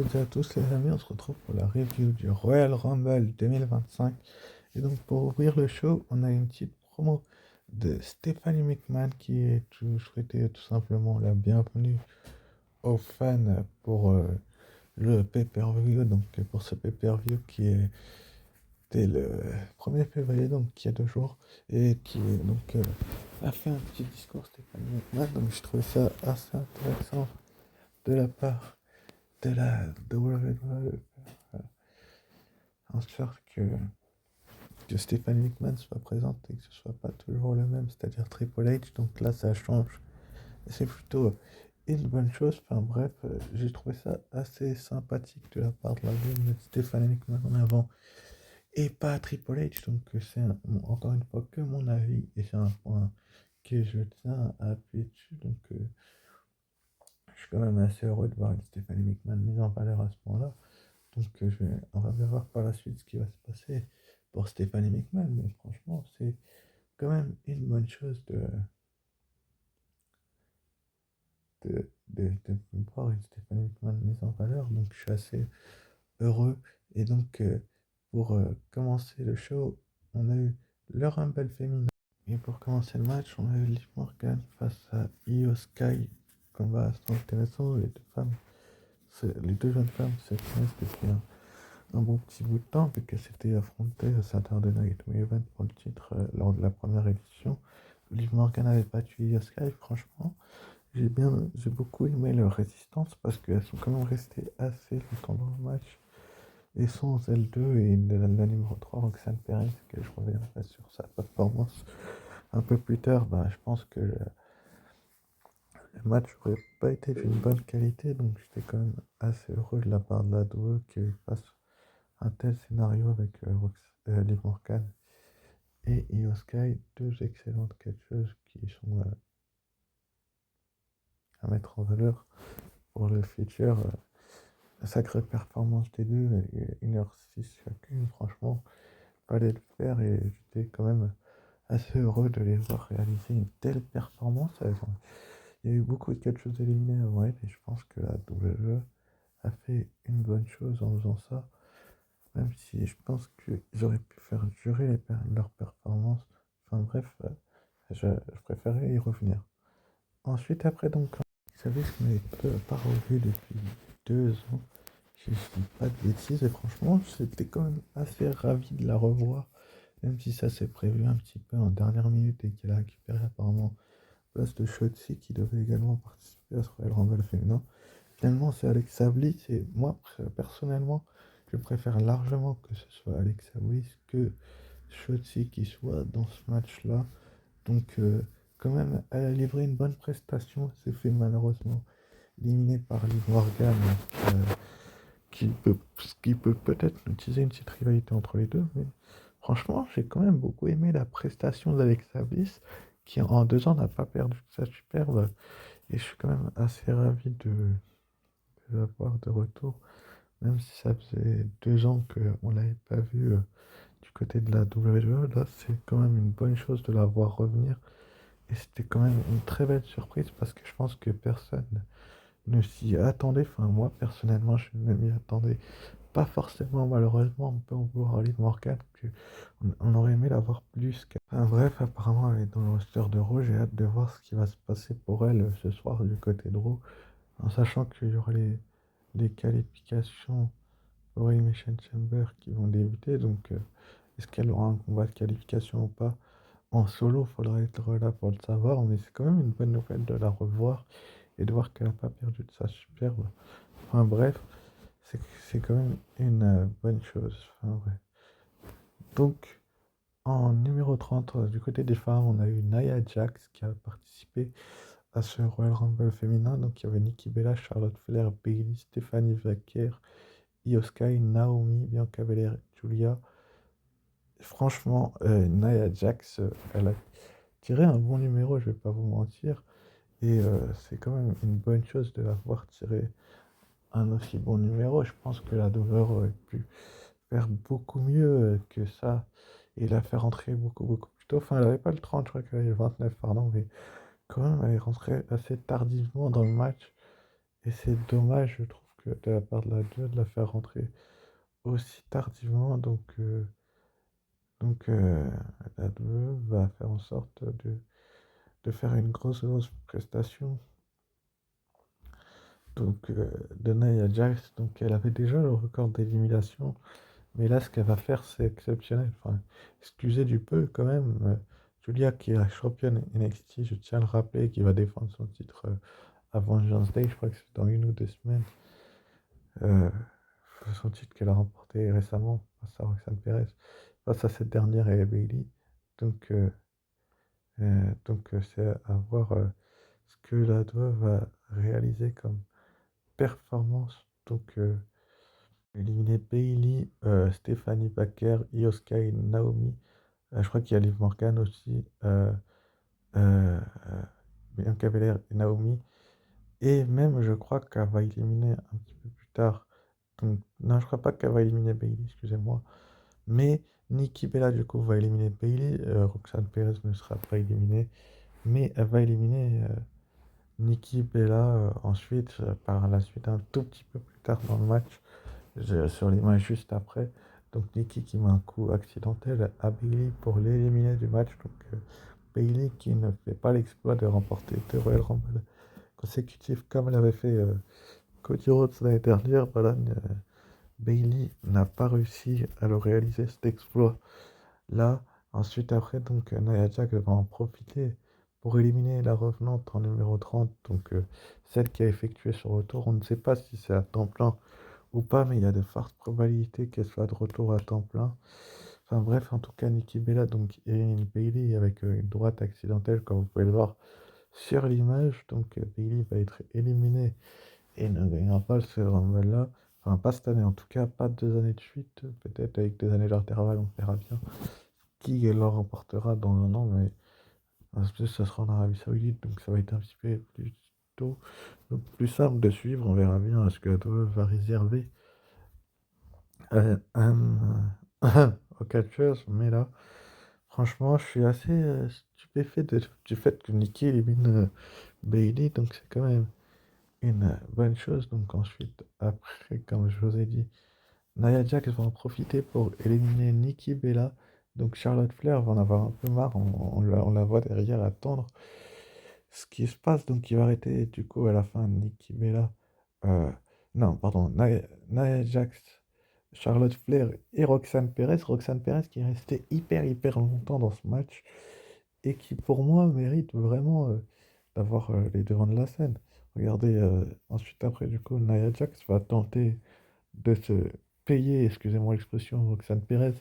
toutes et à tous les amis, on se retrouve pour la review du Royal Rumble 2025. Et donc pour ouvrir le show, on a une petite promo de Stephanie McMahon souhaitait tout simplement la bienvenue aux fans pour le pay-per-view, donc pour ce pay-per-view qui est dès le 1er février, donc il y a 2 jours, et a fait un petit discours Stephanie McMahon, donc je trouvais ça assez intéressant de la part de la WWE, en sorte que Stephanie McMahon soit présente et que ce soit pas toujours le même, c'est-à-dire Triple H. Donc là, ça change. Et c'est plutôt une bonne chose. Enfin bref, j'ai trouvé ça assez sympathique de la part de la ville de mettre Stephanie McMahon en avant et pas Triple H. Donc encore une fois que mon avis et c'est un point que je tiens à appuyer dessus. Donc je suis quand même assez heureux de voir une Stephanie McMahon mise en valeur à ce point-là. Donc on va bien voir par la suite ce qui va se passer pour Stephanie McMahon, mais franchement, c'est quand même une bonne chose de voir une Stephanie McMahon mise en valeur. Donc je suis assez heureux. Et donc pour commencer le show, on a eu le Rumble féminin. Et pour commencer le match, on a eu Liv Morgan face à Io Sky. Combat assez intéressant. Les deux jeunes femmes se connaissent depuis un bon petit bout de temps, vu qu'elle s'était affrontée à Saturday Night Main Event pour le titre lors de la première édition. Liv Morgan avait battu Io Sky, franchement. J'ai beaucoup aimé leur résistance parce qu'elles sont quand même restées assez longtemps dans le match. Et sans L2 et la numéro 3, Roxanne Perez, que je reviendrai sur sa performance un peu plus tard, je pense que le match n'aurait pas été d'une bonne qualité, donc j'étais quand même assez heureux de la part de la WWE qu'il fasse un tel scénario avec Liv Morgan et Io Sky, deux excellentes catcheuses qui sont à mettre en valeur pour le futur. Sacrée performance des deux, 1h06 chacune, franchement, fallait le faire et j'étais quand même assez heureux de les voir réaliser une telle performance. Il y a eu beaucoup de catcheuses éliminées avant elle et je pense que la WWE a fait une bonne chose en faisant ça. Même si je pense qu'ils auraient pu faire durer leur performance. Enfin bref, je préférais y revenir. Ensuite, après, donc, vous savez, je ne m'avais pas revu depuis 2 ans. Si je dis pas de bêtises, et franchement, j'étais quand même assez ravi de la revoir. Même si ça s'est prévu un petit peu en dernière minute et qu'elle a récupéré apparemment la place de Shotzi qui devait également participer à ce Royal Rumble féminin. Finalement, c'est Alexa Bliss et moi, personnellement, je préfère largement que ce soit Alexa Bliss que Shotzi qui soit dans ce match-là. Donc, quand même, elle a livré une bonne prestation. Elle s'est fait malheureusement éliminée par Liv Morgan, euh, ce qui peut peut-être utiliser une petite rivalité entre les deux. Mais franchement, j'ai quand même beaucoup aimé la prestation d'Alexa Bliss, qui en 2 ans n'a pas perdu sa superbe. Et je suis quand même assez ravi de la voir de retour. Même si ça faisait 2 ans qu'on ne l'avait pas vue du côté de la WWE, là c'est quand même une bonne chose de la voir revenir. Et c'était quand même une très belle surprise parce que je pense que personne ne s'y attendait. Enfin, moi personnellement, je ne m'y attendais pas forcément. Malheureusement, on peut en vouloir à Liv Morgan, on aurait aimé la voir plus. Enfin, bref, apparemment, elle est dans le roster de Raw. J'ai hâte de voir ce qui va se passer pour elle ce soir du côté de Raw, en sachant qu'il y aura les qualifications pour Elimination Chamber qui vont débuter. Donc, est-ce qu'elle aura un combat de qualification ou pas en solo? Faudra être là pour le savoir. Mais c'est quand même une bonne nouvelle de la revoir et de voir qu'elle n'a pas perdu de sa superbe. Enfin, bref, c'est quand même une bonne chose. Enfin, bref. Donc, en numéro 30, du côté des femmes, on a eu Nia Jax qui a participé à ce Royal Rumble féminin. Donc, il y avait Nikki Bella, Charlotte Flair, Bayley, Stephanie Vaquer, Io Sky, Naomi, Bianca Belair, Julia. Franchement, Nia Jax, elle a tiré un bon numéro, je vais pas vous mentir. Et c'est quand même une bonne chose de la voir tirer un aussi bon numéro. Je pense que la douleur aurait pu faire beaucoup mieux que ça et la faire rentrer beaucoup, beaucoup plus tôt. Enfin, elle n'avait pas le 30, je crois qu'elle avait le 29, pardon, mais quand même, elle est rentrée assez tardivement dans le match. Et c'est dommage, je trouve de la part de la 2 de la faire rentrer aussi tardivement. Donc la 2 va faire en sorte de faire une grosse prestation. De Nia Jax, donc elle avait déjà le record d'élimination, mais là ce qu'elle va faire c'est exceptionnel. Enfin, excusez du peu quand même. Julia qui est la championne NXT, je tiens à le rappeler, qui va défendre son titre à Vengeance Day, je crois que c'est dans 1 ou 2 semaines. Euh, Son titre qu'elle a remporté récemment face à Roxanne Perez, face à cette dernière et Bailey. Donc, c'est à voir ce que la 2 va réaliser comme performance. Éliminer Bailey, Stephanie Baker, Io Sky, Naomi. Je crois qu'il y a Liv Morgan aussi. Euh, euh, Bianca Belair et Naomi. Et même, je crois qu'elle va éliminer un petit peu plus tard. Donc, non, je crois pas qu'elle va éliminer Bailey, excusez-moi. Mais Nikki Bella, du coup, va éliminer Bailey. Roxanne Perez ne sera pas éliminée. Mais elle va éliminer Nikki Bella ensuite, par la suite, un tout petit peu plus tard dans le match. Sur l'image juste après. Donc Nikki qui met un coup accidentel à Bailey pour l'éliminer du match. Bailey qui ne fait pas l'exploit de remporter 2 Royal Rumble consécutifs comme elle avait fait Cody Rhodes l'année dernière. Voilà, Bailey n'a pas réussi à le réaliser cet exploit là. Ensuite après donc Nia Jax va en profiter pour éliminer la revenante en numéro 30. Celle qui a effectué son retour. On ne sait pas si c'est à temps plein ou pas, mais il y a de fortes probabilités qu'elle soit de retour à temps plein. Enfin bref, en tout cas, Nikki Bella donc élimine Bailey avec une droite accidentelle, comme vous pouvez le voir sur l'image. Bailey va être éliminée et ne gagnera pas ce Rumble-là. Enfin, pas cette année, en tout cas, pas 2 années de suite. Peut-être avec 2 années d'intervalle, on verra bien qui leur remportera dans un an, mais ensuite, ça sera en Arabie Saoudite, donc ça va être un petit peu plus tôt. Donc plus simple de suivre, on verra bien ce que la WWE va réserver aux catcheuses, mais là, franchement, je suis assez stupéfait du fait que Nikki élimine Bailey, donc c'est quand même une bonne chose. Donc ensuite, après, comme je vous ai dit, Nia Jax va en profiter pour éliminer Nikki Bella. Donc Charlotte Flair va en avoir un peu marre, on la voit derrière attendre ce qui se passe. Donc il va arrêter du coup à la fin Nikki Bella. euh, non, pardon, Nia Jax, Charlotte Flair et Roxanne Perez. Roxanne Perez qui est restée hyper longtemps dans ce match et qui pour moi mérite vraiment d'avoir les devants de la scène. Regardez, ensuite après du coup Nia Jax va tenter de se payer, excusez-moi l'expression, Roxanne Perez,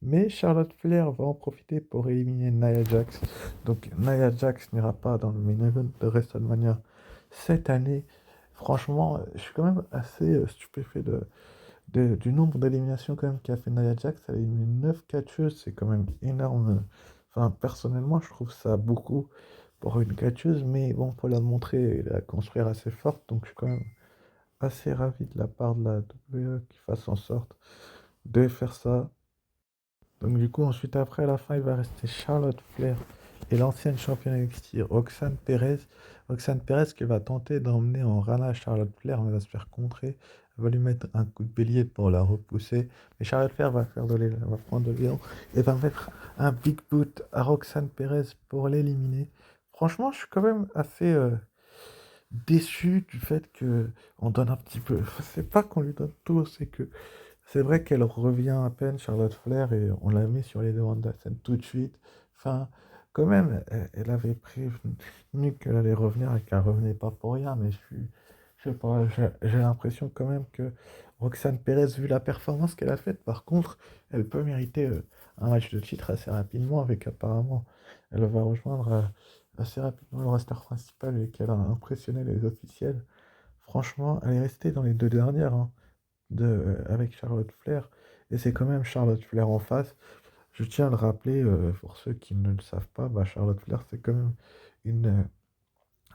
mais Charlotte Flair va en profiter pour éliminer Nia Jax. Donc Nia Jax n'ira pas dans le main event de WrestleMania cette année. Franchement, je suis quand même assez stupéfait du nombre d'éliminations quand même qu'a fait Nia Jax. Elle a éliminé 9 catcheuses, c'est quand même énorme. Enfin, personnellement, je trouve ça beaucoup pour une catcheuse, mais bon, faut la montrer et la construire assez forte, donc je suis quand même assez ravi de la part de la WWE qui fasse en sorte de faire ça. Donc du coup, ensuite, après, à la fin, il va rester Charlotte Flair et l'ancienne championne NXT, Roxanne Perez. Roxanne Perez qui va tenter d'emmener en rana Charlotte Flair, mais va se faire contrer. Elle va lui mettre un coup de bélier pour la repousser. Mais Charlotte Flair va faire va prendre de l'élan et va mettre un big boot à Roxanne Perez pour l'éliminer. Franchement, je suis quand même assez déçu du fait que on donne un petit peu. C'est pas qu'on lui donne tout, c'est que c'est vrai qu'elle revient à peine, Charlotte Flair, et on l'a mis sur les devants de la scène tout de suite. Enfin, quand même, elle avait prévenu qu'elle allait revenir et qu'elle revenait pas pour rien, mais je sais pas, j'ai l'impression quand même que Roxane Perez, vu la performance qu'elle a faite, par contre, elle peut mériter un match de titre assez rapidement, avec apparemment, elle va rejoindre assez rapidement le roster principal et qu'elle a impressionné les officiels. Franchement, elle est restée dans les 2 dernières, hein, avec Charlotte Flair. Et c'est quand même Charlotte Flair en face. Je tiens à le rappeler, pour ceux qui ne le savent pas, bah, Charlotte Flair, c'est quand même une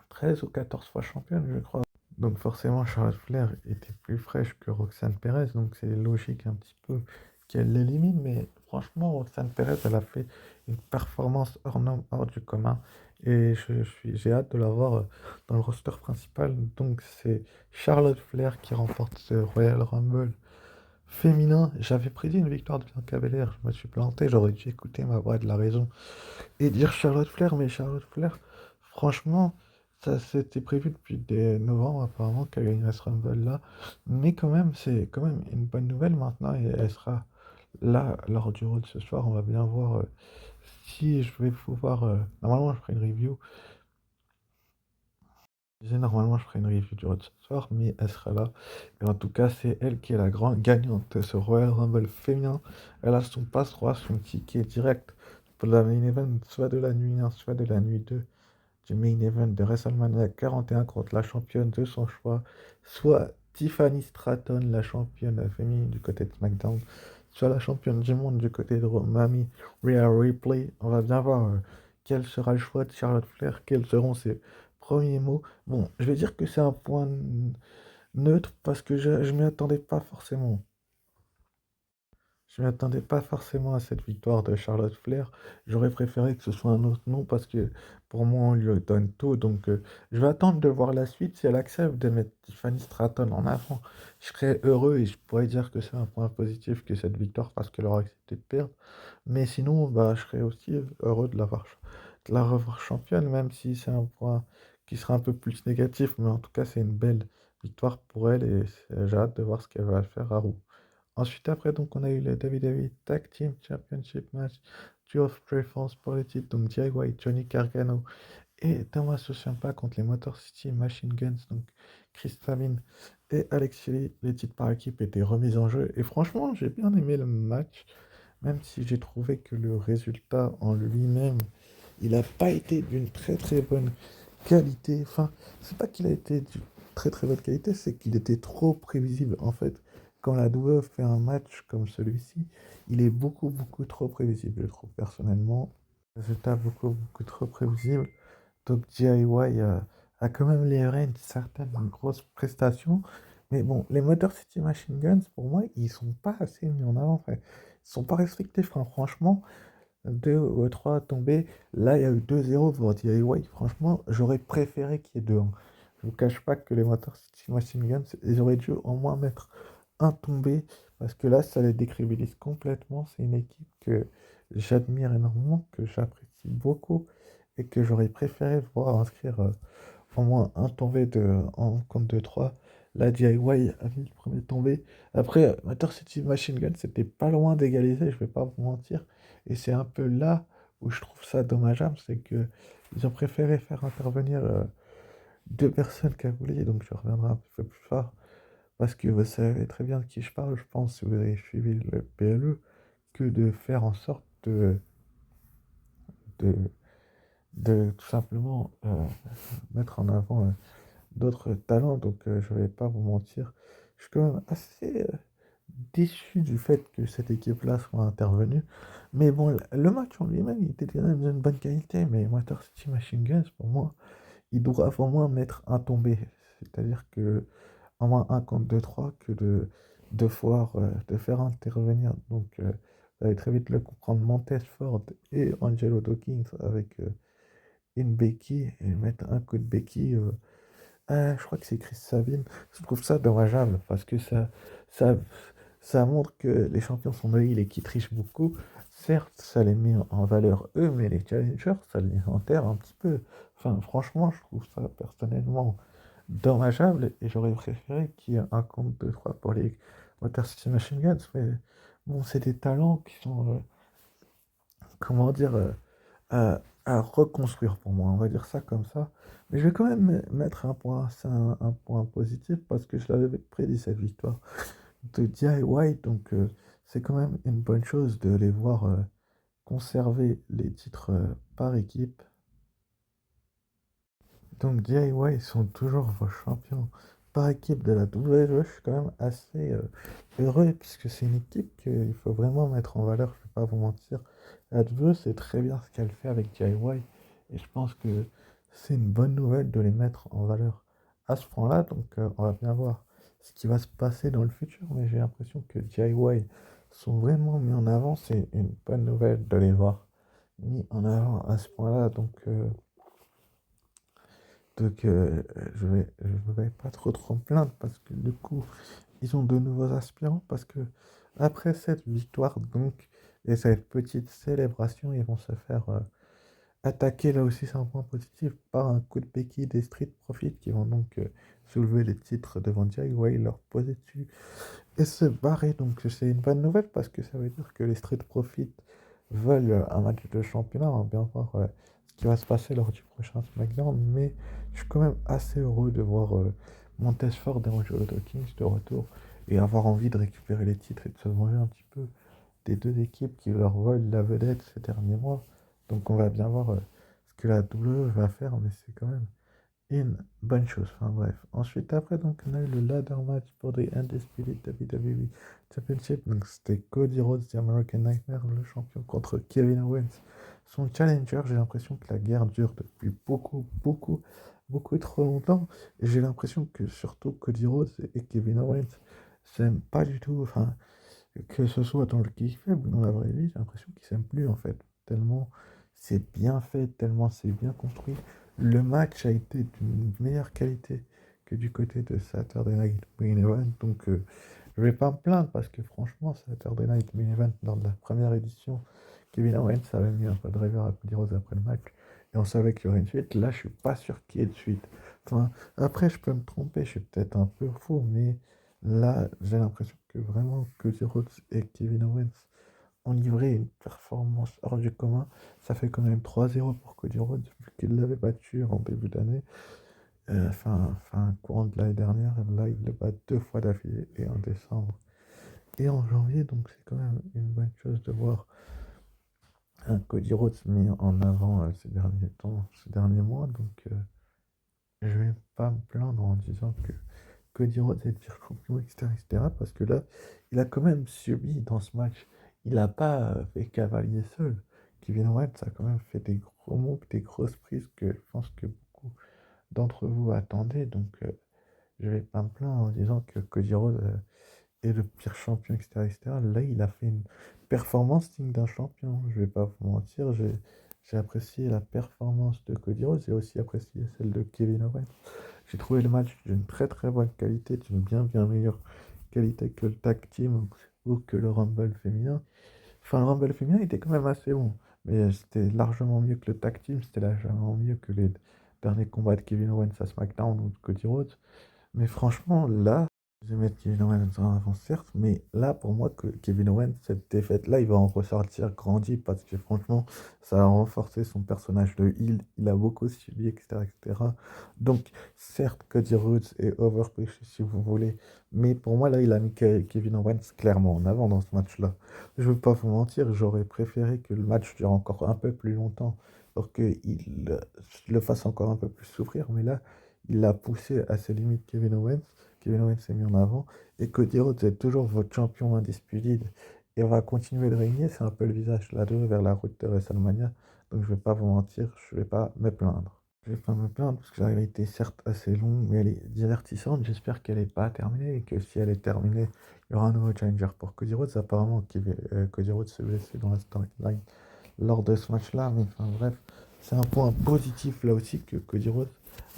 13 ou 14 fois championne, je crois. Donc forcément, Charlotte Flair était plus fraîche que Roxanne Perez, donc c'est logique un petit peu qu'elle l'élimine. Mais franchement, Roxanne Perez, elle a fait une performance hors norme, hors du commun. Et j'ai hâte de la voir dans le roster principal. Donc c'est Charlotte Flair qui remporte ce Royal Rumble féminin. J'avais prédit une victoire de Bianca Belair. Je me suis planté. J'aurais dû écouter ma voix de la raison et dire Charlotte Flair. Mais Charlotte Flair, franchement, ça c'était prévu depuis novembre apparemment qu'elle gagnerait ce Rumble là. Mais quand même, c'est quand même une bonne nouvelle maintenant. Et elle sera là lors du Raw de ce soir. On va bien voir si je vais pouvoir. Normalement, je ferai une review. Normalement, je ferai une review du Raw de ce soir, mais elle sera là. Et en tout cas, c'est elle qui est la grande gagnante de ce Royal Rumble féminin. Elle a son passe-droit, son ticket direct pour la main event, soit de la nuit 1, soit de la nuit 2 du main event de WrestleMania 41 contre la championne de son choix, soit Tiffany Stratton, la championne féminine du côté de SmackDown, soit la championne du monde du côté de Mami Rhea Ripley. On va bien voir quel sera le choix de Charlotte Flair, quels seront ses premiers mots. Bon, je vais dire que c'est un point neutre parce que je m'y attendais pas forcément. Je ne m'attendais pas forcément à cette victoire de Charlotte Flair. J'aurais préféré que ce soit un autre nom parce que pour moi, on lui donne tout. Donc, je vais attendre de voir la suite. Si elle accepte de mettre Tiffany Stratton en avant, je serais heureux et je pourrais dire que c'est un point positif que cette victoire parce qu'elle aura accepté de perdre. Mais sinon, bah, je serais aussi heureux de la revoir championne, même si c'est un point qui sera un peu plus négatif. Mais en tout cas, c'est une belle victoire pour elle et j'ai hâte de voir ce qu'elle va faire à Roux. Ensuite, après, donc, on a eu le WWE Tag Team Championship Match, Duo of Strong pour les titres, donc Jay White, Johnny Gargano et Thomas Ciampa contre les Motor City Machine Guns, donc Chris Sabin et Alex Shelley. Les titres par équipe étaient remis en jeu et franchement, j'ai bien aimé le match, même si j'ai trouvé que le résultat en lui-même, il n'a pas été d'une très très bonne qualité. Enfin, c'est pas qu'il a été d'une très très bonne qualité, c'est qu'il était trop prévisible. En fait, quand la WWE fait un match comme celui-ci, il est beaucoup beaucoup trop prévisible, je trouve personnellement. Le résultat beaucoup beaucoup trop prévisible. Donc DIY a quand même livré une certaine grosse prestation. Mais bon, les Motor City Machine Guns, pour moi, ils sont pas assez mis en avant. Enfin, ils sont pas restrictifs, hein. Franchement, deux ou trois tombés. Là, il y a eu 2-0 pour DIY. Franchement, j'aurais préféré qu'il y ait deux, hein. Je ne vous cache pas que les Motor City Machine Guns, ils auraient dû au moins mettre un tombé. Parce que là, ça les décrédibilise complètement. C'est une équipe que j'admire énormément, que j'apprécie beaucoup et que j'aurais préféré voir inscrire au moins un tombé en compte de 3. La DIY a mis le premier tombé. Après, Motor City Machine Gun, c'était pas loin d'égaliser, je vais pas vous mentir. Et c'est un peu là où je trouve ça dommageable, c'est que ils ont préféré faire intervenir deux personnes cagoulées, donc je reviendrai un peu plus fort. Parce que vous savez très bien de qui je parle, je pense, si vous avez suivi le PLE, que de faire en sorte de, de tout simplement mettre en avant d'autres talents. Donc, je vais pas vous mentir. Je suis quand même assez déçu du fait que cette équipe-là soit intervenue. Mais bon, le match en lui-même, il était quand même d'une bonne qualité. Mais Motor City Machine Guns, pour moi, il doit au moins mettre un tombé. C'est-à-dire que en moins un contre deux trois que de fois de faire intervenir. Donc, vous allez très vite le comprendre. Montez Ford et Angelo Dawkins avec une béquille et mettre un coup de béquille. Je crois que c'est Chris Sabine. Je trouve ça dommageable parce que ça, ça montre que les champions sont de et qui trichent beaucoup. Certes, ça les met en valeur eux, mais les challengers, ça les enterre un petit peu. Enfin, franchement, je trouve ça personnellement dommageable et j'aurais préféré qu'il y ait un compte de 3 pour les Motor City Machine Guns. Mais bon, c'est des talents qui sont, comment dire, à reconstruire pour moi, on va dire ça comme ça. Mais je vais quand même mettre un point, c'est un point positif parce que je l'avais prédit cette victoire de DIY, donc c'est quand même une bonne chose de les voir conserver les titres par équipe. Donc DIY sont toujours vos champions par équipe de la WWE. Je suis quand même assez heureux puisque c'est une équipe qu'il faut vraiment mettre en valeur, je ne vais pas vous mentir. La WWE, c'est très bien ce qu'elle fait avec DIY et je pense que c'est une bonne nouvelle de les mettre en valeur à ce point-là. Donc on va bien voir ce qui va se passer dans le futur, mais j'ai l'impression que DIY sont vraiment mis en avant. C'est une bonne nouvelle de les voir mis en avant à ce point-là. Donc Donc, je vais pas trop me plaindre parce que du coup, ils ont de nouveaux aspirants. Parce que après cette victoire, donc, et cette petite célébration, ils vont se faire attaquer. Là aussi, c'est un point positif par un coup de béquille des Street Profits qui vont donc soulever les titres devant Jay Way, leur poser dessus et se barrer. Donc, c'est une bonne nouvelle parce que ça veut dire que les Street Profits veulent un match de championnat. On va bien voir ce qui va se passer lors du prochain SmackDown. Mais je suis quand même assez heureux de voir Montez Ford et Angelo Dawkins de retour et avoir envie de récupérer les titres et de se venger un petit peu des deux équipes qui leur volent la vedette ces derniers mois. Donc on va bien voir ce que la WWE va faire, mais c'est quand même une bonne chose. Enfin bref. Ensuite, après, donc, on a eu le ladder match pour des Undisputed WWE Championship. Donc c'était Cody Rhodes, The American Nightmare, le champion, contre Kevin Owens. Son challenger, j'ai l'impression que la guerre dure depuis beaucoup trop longtemps. Et j'ai l'impression que surtout Cody Rhodes et Kevin Owens s'aiment pas du tout. Enfin, que ce soit dans le kickflip ou dans la vraie vie, j'ai l'impression qu'ils s'aiment plus en fait. Tellement c'est bien fait, tellement c'est bien construit. Le match a été d'une meilleure qualité que du côté de Saturday Night Main Event. Donc je vais pas me plaindre parce que franchement, Saturday Night Main Event, dans la première édition, Kevin Owens avait mis un peu de driver à Cody Rhodes après le match. Et on savait qu'il y aurait une suite. Là, je suis pas sûr qu'il y ait de suite. Enfin, après, je peux me tromper, je suis peut-être un peu faux, mais là, j'ai l'impression que vraiment Cody Rhodes et Kevin Owens ont livré une performance hors du commun. Ça fait quand même 3-0 pour Cody Rhodes, vu qu'il l'avait battu en début d'année. Courant de l'année dernière, là, il le bat deux fois d'affilée, et en décembre et en janvier. Donc, c'est quand même une bonne chose de voir un Cody Rhodes mis en avant ces derniers temps, ces derniers mois. Donc, je vais pas me plaindre en disant que Cody Rhodes est le pire champion, etc., parce que là, il a quand même subi dans ce match. Il n'a pas fait cavalier seul. Kevin Owens a quand même fait des gros moves, des grosses prises que je pense que beaucoup d'entre vous attendaient. Donc, je vais pas me plaindre en disant que Cody Rhodes est le pire champion, etc., etc. Là, il a fait une performance digne d'un champion. Je vais pas vous mentir, j'ai apprécié la performance de Cody Rhodes et aussi apprécié celle de Kevin Owens. J'ai trouvé le match d'une très bonne qualité, d'une bien meilleure qualité que le tag team ou que le Rumble féminin. Enfin, le Rumble féminin était quand même assez bon, mais c'était largement mieux que le tag team, c'était largement mieux que les derniers combats de Kevin Owens à SmackDown ou de Cody Rhodes. Mais franchement, là, je vais mettre Kevin Owens en avant, certes, mais là, pour moi, que Kevin Owens, cette défaite-là, il va en ressortir grandi parce que franchement, ça a renforcé son personnage de heel. Il a beaucoup subi, etc., etc. Donc, certes, Cody Rhodes est overpush si vous voulez, mais pour moi, là, il a mis Kevin Owens clairement en avant dans ce match-là. Je ne veux pas vous mentir, j'aurais préféré que le match dure encore un peu plus longtemps pour qu'il le fasse encore un peu plus souffrir, mais là, il a poussé à ses limites Kevin Owens. Kevin Owens s'est mis en avant. Et Cody Rhodes est toujours votre champion indisputé et va continuer de régner. C'est un peu le visage là-dedans vers la route de WrestleMania. Donc je vais pas vous mentir, je vais pas me plaindre. Je vais pas me plaindre parce que ça a été certes assez long, mais elle est divertissante. J'espère qu'elle n'est pas terminée et que si elle est terminée, il y aura un nouveau challenger pour Cody Rhodes. Apparemment, Cody Rhodes s'est blessé dans la storyline lors de ce match-là. Mais enfin bref, c'est un point positif là aussi que Cody Rhodes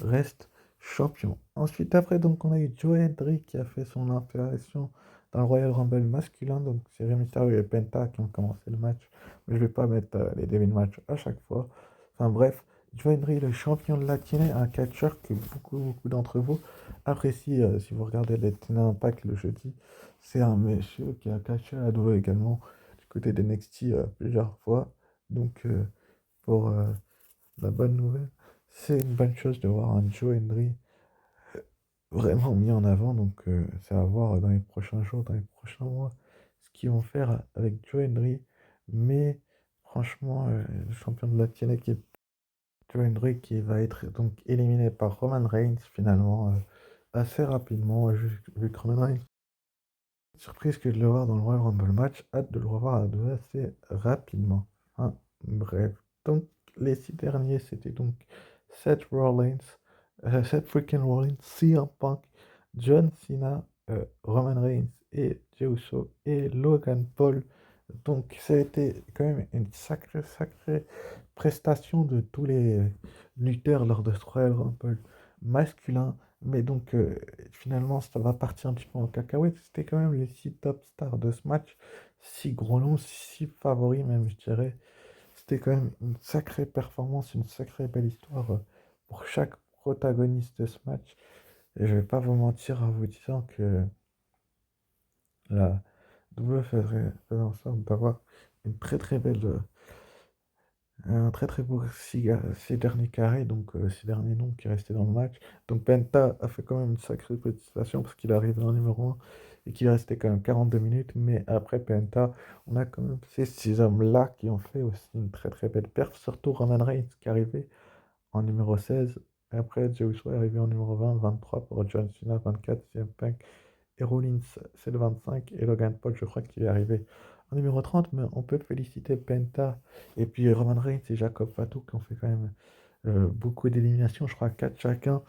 reste champion. Ensuite, après, donc, on a eu Joe Hendry qui a fait son apparition dans le Royal Rumble masculin. Donc, c'est Rey Mysterio et Penta qui ont commencé le match. Mais je vais pas mettre les Devil Match à chaque fois. Enfin, bref, Joe Hendry, le champion de la TNA, un catcheur que beaucoup d'entre vous apprécient si vous regardez les TNA Impact le jeudi. C'est un monsieur qui a catché à dos également du côté d'NXT plusieurs fois. Donc, pour la bonne nouvelle, c'est une bonne chose de voir un Joe Hendry vraiment mis en avant. Donc, c'est à voir dans les prochains jours, dans les prochains mois, ce qu'ils vont faire avec Joe Hendry. Mais franchement, le champion de la TNA qui est Joe Hendry qui va être donc éliminé par Roman Reigns finalement assez rapidement. Vu que Roman Reigns, surprise que de le voir dans le Royal Rumble match, hâte de le revoir à deux assez rapidement. Hein, bref, donc les six derniers, c'était donc Seth Rollins, Seth freaking Rollins, CM Punk, John Cena, Roman Reigns et Jey Uso et Logan Paul Donc, ça a été quand même une sacrée prestation de tous les lutteurs lors de ce Royal Rumble masculin. Mais donc, finalement, ça va partir un petit peu en cacahuète. C'était quand même les six top stars de ce match. Six gros noms, six favoris même, je dirais. C'était quand même une sacrée performance, une sacrée belle histoire pour chaque protagoniste de ce match. Et je vais pas vous mentir en vous disant que la faisait en sorte d'avoir une très belle, un très beau six derniers carrés, donc six derniers noms qui restaient dans le match. Donc Penta a fait quand même une sacrée prestation parce qu'il est arrivé en numéro un et qu'il restait quand même 42 minutes. Mais après Penta, on a quand même ces six hommes-là qui ont fait aussi une très belle perf, surtout Roman Reigns qui est arrivé en numéro 16. Et après, Jey Uso est arrivé en numéro 20, 23 pour John Cena, 24, CM Punk et Rollins, c'est le 25. Et Logan Paul, je crois qu'il est arrivé en numéro 30. Mais on peut féliciter Penta et puis Roman Reigns et Jacob Fatu qui ont fait quand même beaucoup d'éliminations. Je crois 4 chacun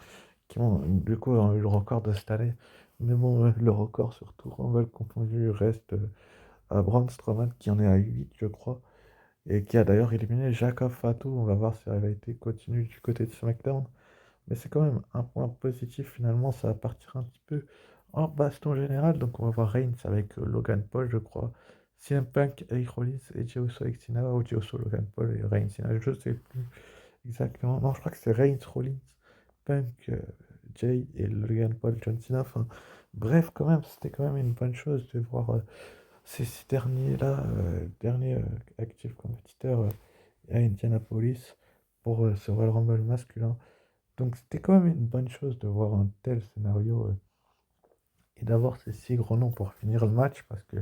qui ont du coup eu le record de cette année. Mais bon, le record surtout Rumble confondu reste à Braun Strowman qui en est à 8, je crois. Et qui a d'ailleurs éliminé Jacob Fatu. On va voir si la vérité continue du côté de SmackDown. Mais c'est quand même un point positif finalement, ça va partir un petit peu en baston général. Donc on va voir Reigns avec Logan Paul, je crois. CM Punk, Eric Rollins et Jey Uso avec Cena, ou Jey Uso, Logan Paul et Reigns, Cena, je sais plus exactement. Non, je crois que c'est Reigns, Rollins, Punk, Jay et Logan Paul, John Cena. Enfin, bref, quand même, c'était quand même une bonne chose de voir ces six derniers-là, derniers actifs compétiteurs à Indianapolis pour ce Royal Rumble masculin. Donc c'était quand même une bonne chose de voir un tel scénario et d'avoir ces six gros noms pour finir le match parce que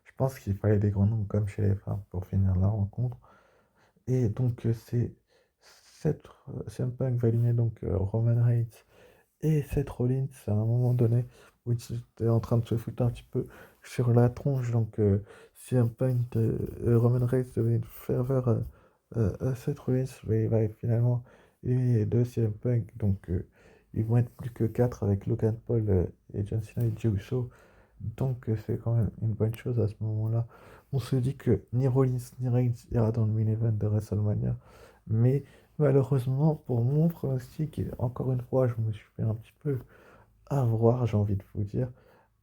je pense qu'il fallait des gros noms comme chez les femmes pour finir la rencontre. Et donc CM Punk va éliminer donc Roman Reigns et Seth Rollins à un moment donné où ils étaient en train de se foutre un petit peu sur la tronche. Donc CM Punk, Roman Reigns devait une ferveur à Seth Rollins, mais il va finalement éliminer les deux CM Punk. Donc ils vont être plus que 4 avec Logan Paul et John Cena et Jey Uso. Donc c'est quand même une bonne chose à ce moment-là. On se dit que ni Rollins ni Reigns ira dans le main event de WrestleMania. Mais malheureusement, pour mon pronostic, et encore une fois, je me suis fait un petit peu avoir, j'ai envie de vous dire,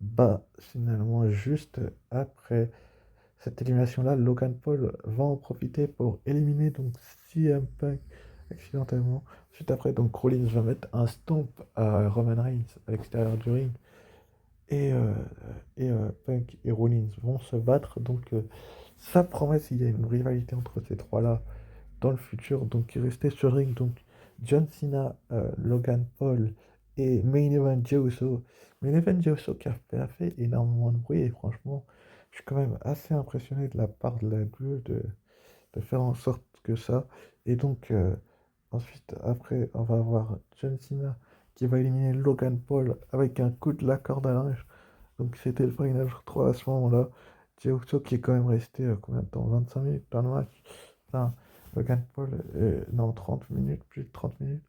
bah finalement, juste après cette élimination-là, Logan Paul va en profiter pour éliminer donc CM Punk accidentellement. Suite après, donc Rollins va mettre un stomp à Roman Reigns à l'extérieur du ring. Et, euh, Punk et Rollins vont se battre. Donc ça promet s'il y a une rivalité entre ces trois-là dans le futur. Donc il restait sur le ring. Donc John Cena, Logan Paul et Main Event Jey Uso. Main Event Jey Uso qui a fait énormément de bruit. Et franchement, je suis quand même assez impressionné de la part de la WWE de faire en sorte que ça. Et donc, ensuite, après, on va avoir John Cena qui va éliminer Logan Paul avec un coup de la corde à linge. Donc, c'était le final 3 à ce moment-là. Jey Uso qui est quand même resté combien de temps? 25 minutes dans le match. Enfin, Logan Paul, non, 30 minutes, plus de 30 minutes.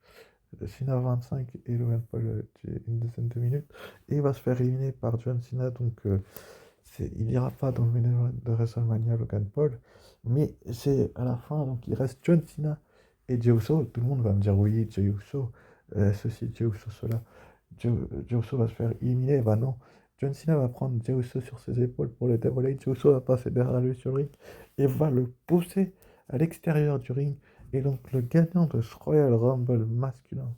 Cena 25 et Logan Paul une dizaine de minutes. Et il va se faire éliminer par John Cena. Donc, il n'ira pas dans le main event de WrestleMania Logan Paul. Mais c'est à la fin, donc il reste John Cena et Jey Uso. Tout le monde va me dire oui, Jey Uso, ceci, Jey Uso, cela. Jey Uso va se faire éliminer. Bah non. John Cena va prendre Jey Uso sur ses épaules pour le dévoiler. Jey Uso va passer derrière lui sur le ring et va le pousser à l'extérieur du ring. Et donc le gagnant de ce Royal Rumble masculin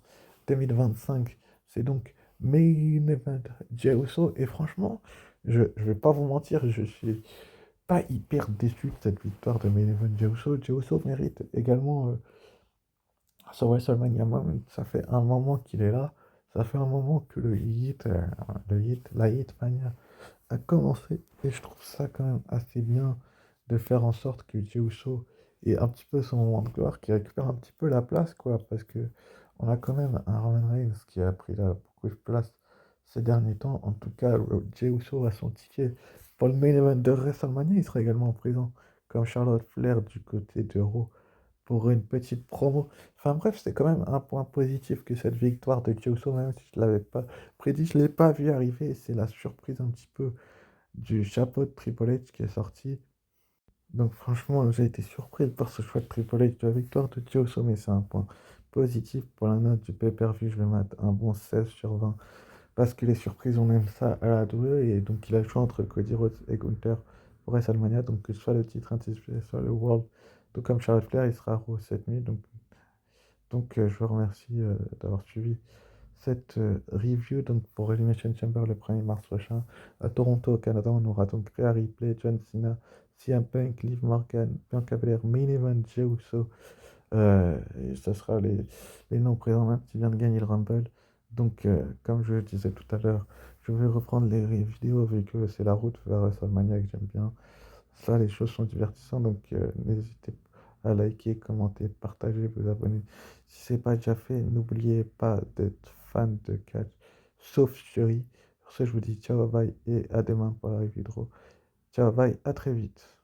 2025, c'est donc Main Event Jey Uso. Et franchement, je vais pas vous mentir, je suis pas hyper déçu de cette victoire de Main Event Jey Uso. Jey Uso mérite également sur WrestleMania. Ça fait un moment qu'il est là. Ça fait un moment que la Heat Mania a commencé. Et je trouve ça quand même assez bien de faire en sorte que Jey Uso ait un petit peu son moment de gloire, qui récupère un petit peu la place, quoi. Parce que on a quand même un Roman Reigns qui a pris beaucoup de place ces derniers temps. En tout cas, Jey Uso a son ticket pour le main event de WrestleMania. Il sera également présent comme Charlotte Flair du côté de Raw pour une petite promo. Enfin bref, c'est quand même un point positif que cette victoire de Jey Uso, même si je ne l'avais pas prédit, je ne l'ai pas vu arriver. C'est la surprise un petit peu du chapeau de Triple H qui est sorti. Donc franchement, j'ai été surpris par ce choix de Triple H de la victoire de Joe Uso, mais c'est un point positif pour la note du pay-per-view. Je vais mettre un bon 16 sur 20 parce que les surprises, on aime ça à la WWE. Et donc il a le choix entre Cody Rhodes et Gunther pour WrestleMania. Donc que soit le titre intitulé, soit le World. Tout comme Charlotte Flair, il sera à Raw cette nuit. Donc, je vous remercie d'avoir suivi cette review donc pour Elimination Chamber le 1er mars prochain. À Toronto, au Canada, on aura donc Rhea Ripley, John Cena, CM Punk, Liv Morgan, Bianca Belair, Main Event, Jey Uso. Et ce sera les noms présents même qui viennent de gagner le Rumble. Donc, comme je le disais tout à l'heure, je vais reprendre les vidéos vu que c'est la route vers WrestleMania que j'aime bien. Ça, les choses sont divertissantes, donc n'hésitez pas à liker, commenter, partager, vous abonner. Si ce n'est pas déjà fait, n'oubliez pas d'être fan de catch, sauf Fury. Pour ce, je vous dis ciao, bye et à demain pour la revue de Raw. Ciao, bye, à très vite.